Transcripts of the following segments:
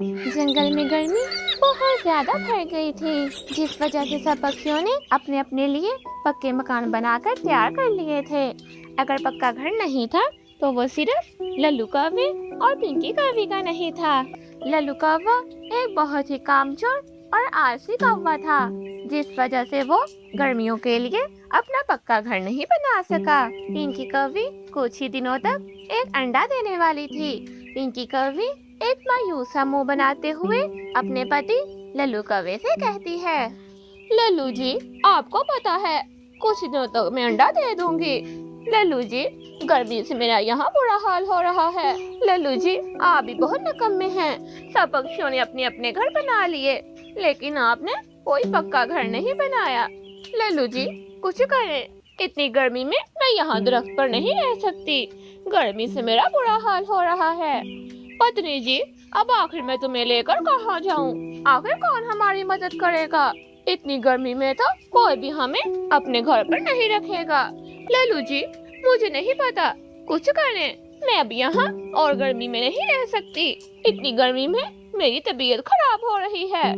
जंगल में गर्मी बहुत ज्यादा बढ़ गई थी, जिस वजह से सब पक्षियों ने अपने अपने लिए पक्के मकान बनाकर तैयार कर लिए थे। अगर पक्का घर नहीं था तो वो सिर्फ लल्लू कौवे और पिंकी कौवे का नहीं था। लल्लू कौवा एक बहुत ही कामचोर और आलसी कौवा था, जिस वजह से वो गर्मियों के लिए अपना पक्का घर नहीं बना सका। पिंकी कौवी कुछ ही दिनों तक एक अंडा देने वाली थी। पिंकी कौवी एक मायूस सा मुंह बनाते हुए अपने पति लल्लू कौवे से कहती है, लल्लू जी, आपको पता है कुछ दिनों तक मैं अंडा दे दूंगी। लल्लू जी, गर्मी से मेरा यहाँ बुरा हाल हो रहा है। लल्लू जी, आप भी बहुत निकम्मे हैं। सब पक्षियों ने अपने अपने घर बना लिए, लेकिन आपने कोई पक्का घर नहीं बनाया। लल्लू जी, कुछ करें, इतनी गर्मी में मैं यहाँ दरख्त पर नहीं रह सकती। गर्मी से मेरा बुरा हाल हो रहा है। पत्नी जी, अब आखिर मैं तुम्हें लेकर कहाँ जाऊँ? आखिर कौन हमारी मदद करेगा? इतनी गर्मी में तो कोई भी हमें अपने घर पर नहीं रखेगा। लल्लू जी, मुझे नहीं पता, कुछ करें, मैं अब यहाँ और गर्मी में नहीं रह सकती। इतनी गर्मी में मेरी तबीयत खराब हो रही है।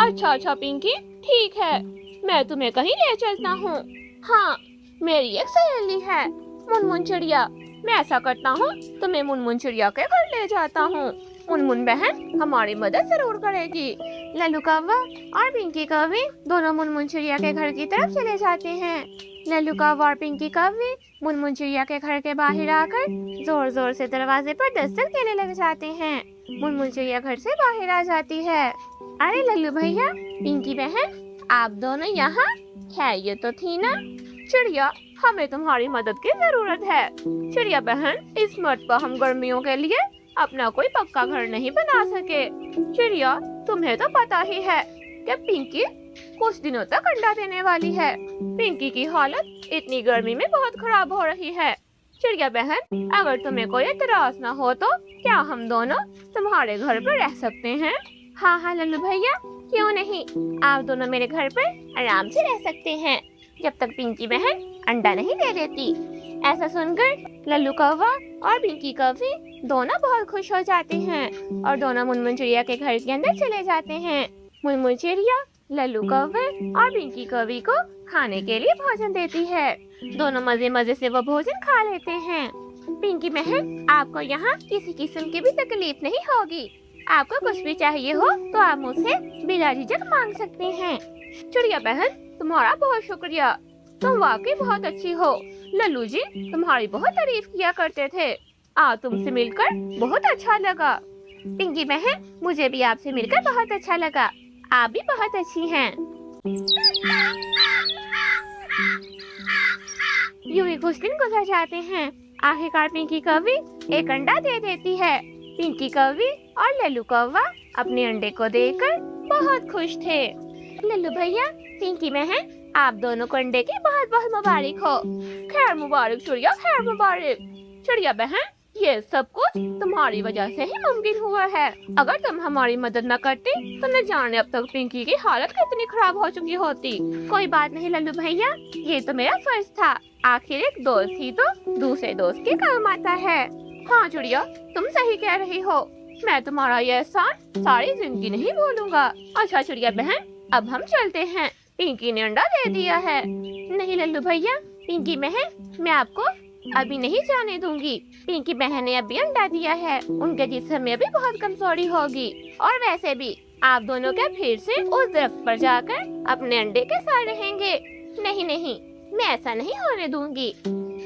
अच्छा पिंकी, ठीक है, मैं तुम्हें कहीं ले चलता हूँ। हाँ, मेरी एक सहेली है मुनमुन चिड़िया, मैं ऐसा करता हूँ, तुम्हें मुनमुन चिड़िया के घर ले जाता हूँ। मुनमुन बहन हमारी मदद जरूर करेगी। लल्लू कौवा और पिंकी कौवी दोनों मुनमुन चिड़िया के घर की तरफ चले जाते हैं। लल्लू कौवा और पिंकी कौवी मुनमुन चिड़िया के घर के बाहर आकर जोर जोर से दरवाजे पर दस्तक देने लग जाते हैं। मुनमुन चिड़िया घर से बाहर आ जाती है। अरे लल्लू भैया, पिंकी बहन, आप दोनों यहाँ? खैरियत तो थी ना? चिड़िया, हमें तुम्हारी मदद की जरूरत है। चिड़िया बहन, इस मर्तबा हम गर्मियों के लिए अपना कोई पक्का घर नहीं बना सके। चिड़िया, तुम्हें तो पता ही है कि पिंकी कुछ दिनों तक अंडा देने वाली है। पिंकी की हालत इतनी गर्मी में बहुत खराब हो रही है। चिड़िया बहन, अगर तुम्हें कोई एतराज ना हो तो क्या हम दोनों तुम्हारे घर पर रह सकते हैं? हाँ लल्लू भैया, क्यों नहीं, आप दोनों मेरे घर पर आराम से रह सकते हैं, जब तक पिंकी बहन अंडा नहीं दे देती। ऐसा सुनकर लल्लू कौवा और पिंकी कौवी दोनों बहुत खुश हो जाते हैं और दोनों मुनमुन चिड़िया के घर के अंदर चले जाते हैं। मुनमुन चिड़िया लल्लू कौवे और पिंकी कौवी को खाने के लिए भोजन देती है। दोनों मजे मजे से वो भोजन खा लेते हैं। पिंकी बहन, आपको यहाँ किसी किस्म की भी तकलीफ नहीं होगी। आपको कुछ भी चाहिए हो तो आप मुझसे बिना झिझक मांग सकते हैं। चिड़िया बहन, तुम्हारा बहुत शुक्रिया, तुम वाकई बहुत अच्छी हो। लल्लू जी तुम्हारी बहुत तारीफ किया करते थे। आज तुमसे मिलकर बहुत अच्छा लगा। पिंकी बहन, मुझे भी आपसे मिलकर बहुत अच्छा लगा, आप भी बहुत अच्छी हैं। यूं ही कुछ दिन गुजर जाते हैं। आखिरकार पिंकी कौवी एक अंडा दे देती है। पिंकी कौवी और लल्लू कौवा अपने अंडे को देखकर बहुत खुश थे। लल्लू भैया, पिंकी बहन, आप दोनों को अंडे की बहुत बहुत मुबारक हो। खैर मुबारक चिड़िया, खैर मुबारक। चिड़िया बहन, ये सब कुछ तुम्हारी वजह से ही मुमकिन हुआ है। अगर तुम हमारी मदद न करती तो न जाने अब तक पिंकी की हालत कितनी खराब हो चुकी होती। कोई बात नहीं लल्लू भैया, ये तो मेरा फर्ज था। आखिर एक दोस्त ही तो दूसरे दोस्त के काम आता है। हाँ चिड़िया, तुम सही कह रही हो, मैं तुम्हारा ये एहसान सारी जिंदगी नहीं भूलूंगा। अच्छा चिड़िया बहन, अब हम चलते हैं, पिंकी ने अंडा दे दिया है। नहीं लल्लू भैया, पिंकी बहन, मैं आपको अभी नहीं जाने दूंगी। पिंकी बहन ने अभी अंडा दिया है, उनके जिस्म में अभी बहुत कमजोरी होगी, और वैसे भी आप दोनों क्या फिर से उस दरख्त पर जाकर अपने अंडे के साथ रहेंगे? नहीं, मैं ऐसा नहीं होने दूंगी।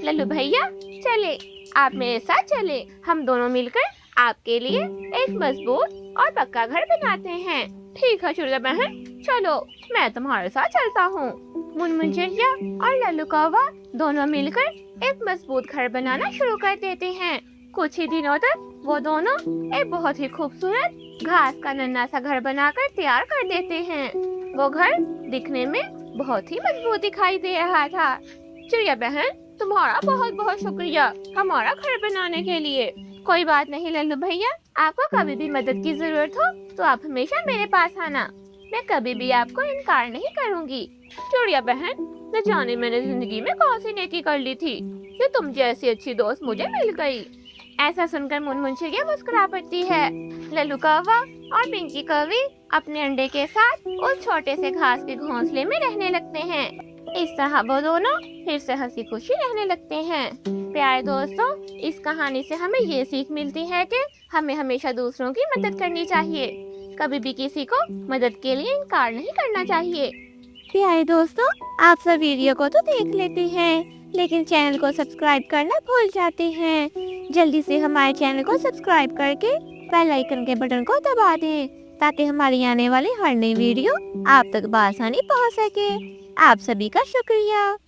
लल्लू भैया चले, आप मेरे साथ चले, हम दोनों मिलकर आपके लिए एक मजबूत और पक्का घर बनाते हैं। ठीक है चिड़िया बहन, चलो मैं तुम्हारे साथ चलता हूँ। मुनमुन चिड़िया और लल्लू कौवा दोनों मिलकर एक मजबूत घर बनाना शुरू कर देते हैं। कुछ ही दिनों तक वो दोनों एक बहुत ही खूबसूरत घास का नन्हा सा घर बनाकर तैयार कर देते हैं। वो घर दिखने में बहुत ही मजबूत दिखाई दे रहा था। चिड़िया बहन, तुम्हारा बहुत बहुत शुक्रिया हमारा घर बनाने के लिए। कोई बात नहीं लल्लू भैया, आपको कभी भी मदद की जरूरत हो तो आप हमेशा मेरे पास आना, मैं कभी भी आपको इनकार नहीं करूँगी। चिड़िया बहन, न जाने मैंने जिंदगी में कौन सी नेकी कर ली थी कि तुम जैसी अच्छी दोस्त मुझे मिल गई। ایسا سن کر منمن چڑیا مسکرا پڑتی ہے۔ للو کوا اور پنکی کوی اپنے انڈے کے ساتھ اس چھوٹے سے گھاس کے گھونسلے میں رہنے لگتے ہیں۔ اس طرح وہ دونوں پھر سے ہنسی خوشی رہنے لگتے ہیں۔ پیارے دوستوں، اس کہانی سے ہمیں یہ سیکھ ملتی ہے کہ ہمیں ہمیشہ دوسروں کی مدد کرنی چاہیے، کبھی بھی کسی کو مدد کے لیے انکار نہیں کرنا چاہیے۔ پیارے دوستوں، آپ سب ویڈیو کو تو دیکھ لیتے ہیں لیکن چینل کو سبسکرائب کرنا بھول جاتے ہیں۔ جلدی سے ہمارے چینل کو سبسکرائب کر کے بیل آئیکن کے بٹن کو دبا دیں تاکہ ہماری آنے والی ہر نئی ویڈیو آپ تک بآسانی پہنچ سکے۔ آپ سبھی کا شکریہ۔